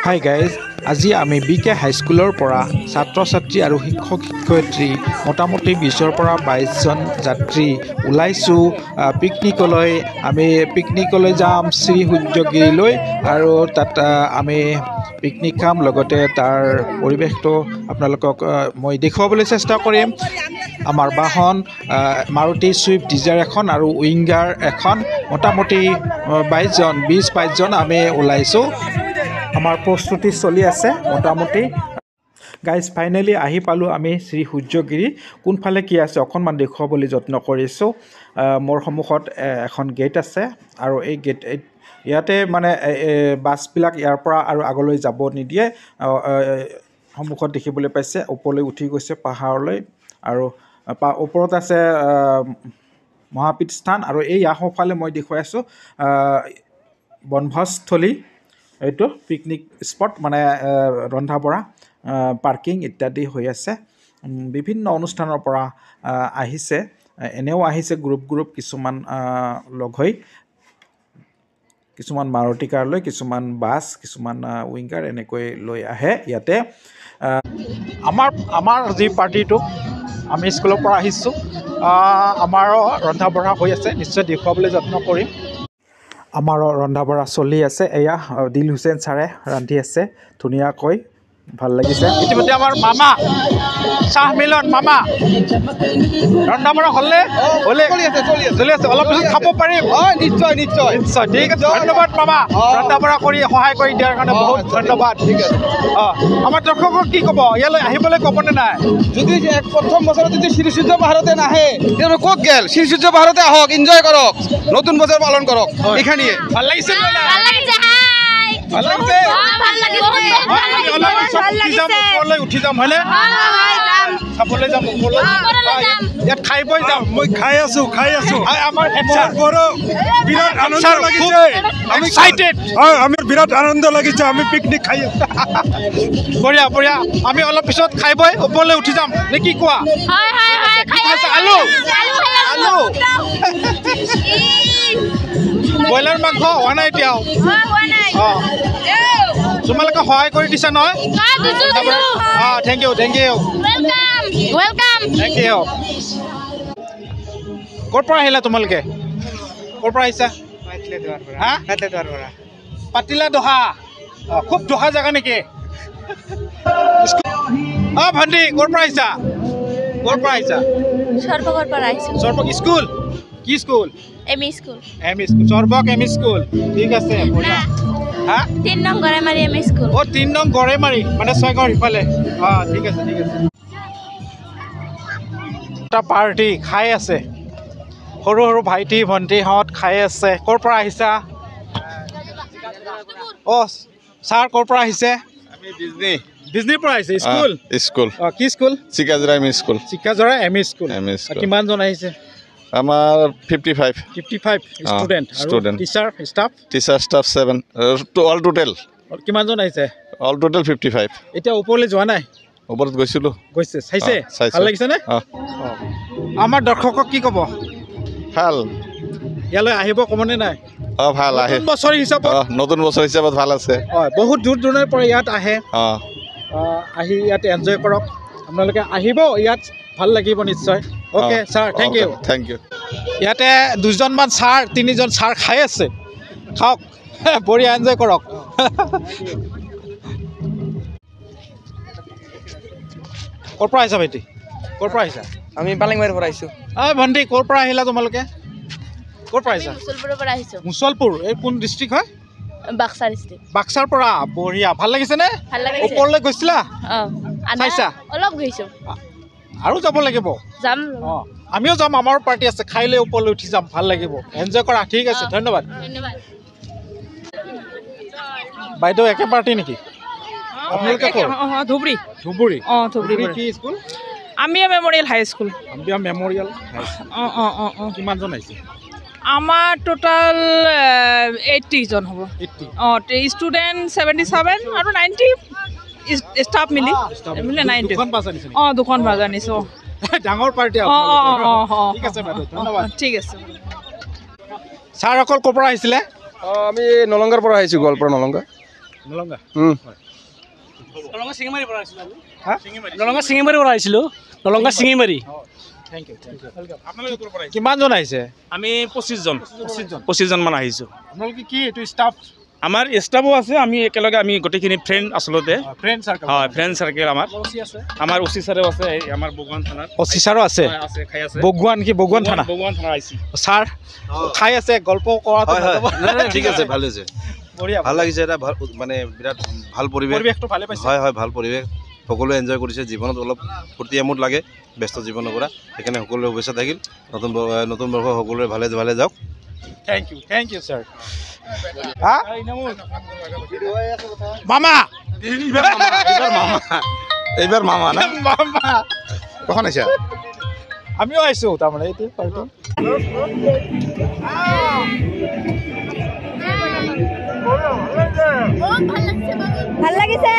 Hi guys, আজি আমি বিকে হাইস্কুলৰ পৰা ছাত্ৰ ছাত্ৰী আৰু শিক্ষক শিক্ষয়িত্ৰী মোটামুটি 20ৰ পৰা 22জন যাত্ৰী ওলাইছোঁ পিকনিকলৈ। আমি পিকনিকলৈ যাম শ্ৰী সূৰ্যগিৰিলৈ আৰু তাত আমি পিকনিক খাম, লগতে তাৰ পৰিৱেশটো আপোনালোকক মই দেখুৱাবলৈ চেষ্টা কৰিম। আমাৰ বাহন মাৰুতি ছুইফ্ট ডিজাৰ এখন আৰু উইংগাৰ এখন, মোটামুটি 20-22জন আমি ওলাইছোঁ। আমাৰ প্ৰস্তুতি চলি আছে মোটামুটি। গাইজ ফাইনেলি আহি পালোঁ আমি শ্ৰী সূৰ্যগিৰি। কোনফালে কি আছে অকণমান দেখুৱাবলৈ যত্ন কৰিছোঁ। মোৰ সন্মুখত এখন গেট আছে আৰু এই গেট ইয়াতে মানে বাছবিলাক ইয়াৰ পৰা আৰু আগলৈ যাব নিদিয়ে। সন্মুখত দেখিবলৈ পাইছে ওপৰলৈ উঠি গৈছে পাহাৰলৈ আৰু ওপৰত আছে মহাপীঠস্থান আৰু এই সোঁফালে মই দেখুৱাই আছোঁ বনভোজস্থলী। এইটো পিকনিক স্পট মানে ৰন্ধা বঢ়া পাৰ্কিং ইত্যাদি হৈ আছে। বিভিন্ন অনুষ্ঠানৰ পৰা আহিছে, এনেও আহিছে গ্ৰুপ কিছুমান লগ হৈ, কিছুমান মাৰুতি কাৰ লৈ, কিছুমান বাছ, কিছুমান উইংগাৰ এনেকৈ লৈ আহে ইয়াতে। আমাৰ যি পাৰ্টিটো আমি স্কুলৰ পৰা আহিছোঁ, আমাৰো ৰন্ধা বঢ়া হৈ আছে, নিশ্চয় দেখুৱাবলৈ যত্ন কৰিম। আমাৰো ৰন্ধা বঢ়া চলি আছে। এয়া দিল হুছেইন ছাৰে ৰান্ধি আছে ধুনীয়াকৈ, ভাল লাগিছে। ইতিমধ্যে আমাৰ মামা চাহ মিলন মামা ৰন্ধা বঢ়া হ'লে চলি আছে, অলপ পিছত খাব পাৰিম। নিশ্চয় ঠিক আছে, ধন্যবাদ মামা ৰন্ধা বঢ়া কৰি সহায় কৰি দিয়াৰ কাৰণে বহুত ধন্যবাদ। আমাৰ দৰ্শকক কি ক'ব, ইয়ালৈ আহিবলৈ ক'বনে নাই? যদি প্ৰথম বছৰত যদি শ্ৰী সূৰ্য পাহাৰতে নাহে তেওঁলোকে ক'ত গেল? শ্ৰী সূৰ্য পাহাৰতে আহক, এনজয় কৰক, নতুন বছৰ পালন কৰক। এইখিনিয়ে ভাল লাগিছে। উঠি যাম হয়নে? খাবলৈ যাম ইয়াত খাই বৈ যাম। মই খাই আছো আমাৰ বিৰাট আনন্দ লাগিছে। আমি বিৰাট আনন্দ লাগিছে, আমি পিকনিক খাই আছো। বঢ়িয়া। আমি অলপ পিছত খাই বৈ ওপৰলৈ উঠি যাম নে কি কোৱা? আলু ব্ৰইলাৰ মাংস হোৱা নাই এতিয়াও। তোমালোকে সহায় কৰি দিছা নহয়? Thank you. ক'ৰ পৰা আহিলা তোমালোকে? ক'ৰ পৰা আহিছা? পাতিলা দহা। খুব দহা জেগা নেকি? ভণ্টি ক'ৰ পৰা আহিছা? সৰ্বক স্কুল। কি স্কুল? M E school. সৰ্বক এম ই স্কুল, ঠিক আছে। 3 নং গড়েমাৰী এম ই স্কুল। 3 নং গড়েমাৰী মানে 6 ঘৰ ইফালে। ঠিক আছে। এটা পাৰ্টি খাই আছে, সৰু ভাইটি ভণ্টিহঁত খাই আছে। ক'ৰ পৰা আহিছা? ছাৰ ক'ৰ পৰা আহিছে? আমি ডিজনিৰ পৰা আহিছে। স্কুল কি school? Chikajara M E school. M E school. কিমানজন আহিছে? আমাৰ 55 student. Teacher staff 7 all total. কিমানজন আহিছে? All total 55। এতিয়া ওপৰলৈ যোৱা নাই? ওপৰত গৈছিলোঁ। চাইছে? ভাল লাগিছেনে? আমাৰ দৰ্শকক কি ক'ব? ভাল। ইয়ালৈ আহিব ক'বনে নাই? ভাল আহে। নতুন বছৰ হিচাপত ভাল আছে। বহুত দূৰৰ পৰা ইয়াত আহে, আহি ইয়াত এনজয় কৰক। আপোনালোকে আহিব, ইয়াত ভাল লাগিব নিশ্চয়। Okay sir, thank you. ইয়াতে 2জনমান ছাৰ 3জন ছাৰ খাই আছে, খাওক, বঢ়িয়া এনজয় কৰক। ক'ৰ পৰা আহিছা ভাইটি? ক'ৰ পৰা আহিছা? আমি পালেংবাৰীৰ পৰা আহিছোঁ। ভণ্টি ক'ৰ পৰা আহিলা তোমালোকে? ক'ৰ পৰা আহিছা? মুছলপুৰৰ পৰা আহিছোঁ। মুছলপুৰ এই কোন ডিষ্ট্ৰিক্ট হয়? বাক্সা ডিষ্ট্ৰিক্ট। বাক্সাৰ পৰা। বঢ়িয়া, ভাল লাগিছেনে? ভাল লাগিছে। ওপৰলৈ গৈছিলা? চাইছা? অলপ গৈছোঁ। আৰু যাব লাগিব? যাম। আমিও যাম, আমাৰো পাৰ্টি আছে, খাই লৈ ওপৰলৈ উঠি যাম, ভাল লাগিব, এনজয় কৰা। ঠিক আছে, ধন্যবাদ। বাইদেউ একে পাৰ্টি নেকি? আপোনালোকে ক'ৰ? ধুবুৰী। কি স্কুল? আমিয়া মেমৰিয়েল হাই স্কুল। মেমৰিয়েল। কিমানজন আহিছে? আমাৰ টোটাল 80 জন হ'ব। ষ্টুডেণ্ট 77 আৰু 90 ষ্টাফ মিলি 90। দুখন বাছ আনিছোঁ। ডাঙৰ পাৰ্টি। ঠিক আছে বাইদেউ, ধন্যবাদ। ঠিক আছে। ছাৰ অকল ক'ৰ পৰা আহিছিলে? আমি নলংগাৰ পৰা আহিছোঁ, গোৱালপাৰা নলংগা। নলংগা নলংগা চিঙিমাৰী পৰা আহিছিলোঁ নলংগা চিঙিমাৰী পৰা আহিছিলোঁ নলংগা চিঙিমাৰী থেংক ইউ আপোনালোকে কিমানজন আহিছে আমি 25জন মান আহিছোঁ আপোনালোকে কি এইটো ষ্টাফ আমাৰ ষ্টাফো আছে আমি একেলগে আমি গোটেইখিনি ফ্ৰেণ্ড আচলতে ফ্ৰেণ্ড চাৰ্কেল হয় ফ্ৰেণ্ড চাৰ্কেল আমাৰ অচি ছাৰেও আছে আমাৰ বগুৱান থানাত অফিচাৰো আছে আছে খাই আছে বগুৱান কি বগুৱান থানা বগুৱান থানা আহিছে ছাৰ খাই আছে গল্প কৰাটো ঠিক আছে ভাল হৈছে বঢ়িয়া ভাল লাগিছে এটা ভাল মানে বিৰাট ভাল পৰিৱেশ পৰিৱেশটো ভালে পাইছে হয় ভাল পৰিৱেশ সকলোৱে এনজয় কৰিছে জীৱনত অলপ ফূৰ্তি আমোদ লাগে ব্যস্ত জীৱনৰ পৰা সেইকাৰণে সকলোৰে শুভেচ্ছা থাকিল নতুন বৰ্ষ সকলোৰে ভালে যাওক থেংক ইউ ছাৰ মামা এইবাৰ মামা না মামা কখন আহিছা আমিও আহিছো তাৰমানে এইটো পাৰ্টি ভাল লাগিছে